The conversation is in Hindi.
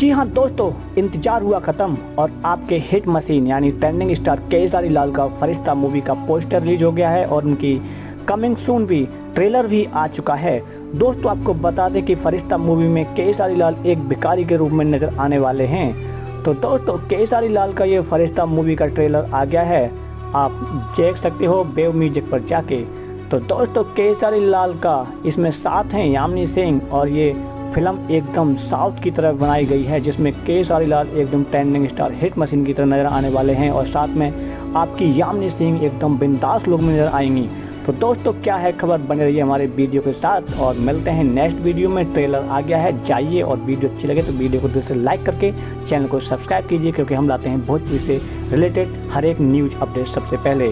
जी हाँ दोस्तों, इंतजार हुआ ख़त्म और आपके हिट मशीन यानी ट्रेंडिंग स्टार केसारी लाल का फरिश्ता मूवी का पोस्टर रिलीज हो गया है और उनकी कमिंग सून भी ट्रेलर भी आ चुका है। दोस्तों आपको बता दें कि फरिश्ता मूवी में केसारी लाल एक भिखारी के रूप में नज़र आने वाले हैं। तो दोस्तों केसारी लाल का ये फरिश्ता मूवी का ट्रेलर आ गया है, आप देख सकते हो वेव म्यूजिक पर जाके। तो दोस्तों केसारी लाल का इसमें साथ हैं यामिनी सिंह और ये फिल्म एकदम साउथ की तरफ बनाई गई है जिसमें केसारी लाल एकदम ट्रेंडिंग स्टार हिट मशीन की तरह नज़र आने वाले हैं और साथ में आपकी यामिनी सिंह एकदम बिंदास लोग में नज़र आएंगी। तो दोस्तों क्या है खबर, बने रहिए हमारे वीडियो के साथ और मिलते हैं नेक्स्ट वीडियो में। ट्रेलर आ गया है, जाइए और वीडियो अच्छी लगे तो वीडियो को दिल से लाइक करके चैनल को सब्सक्राइब कीजिए क्योंकि हम लाते हैं भोजपुरी से रिलेटेड हर एक न्यूज़ अपडेट सबसे पहले।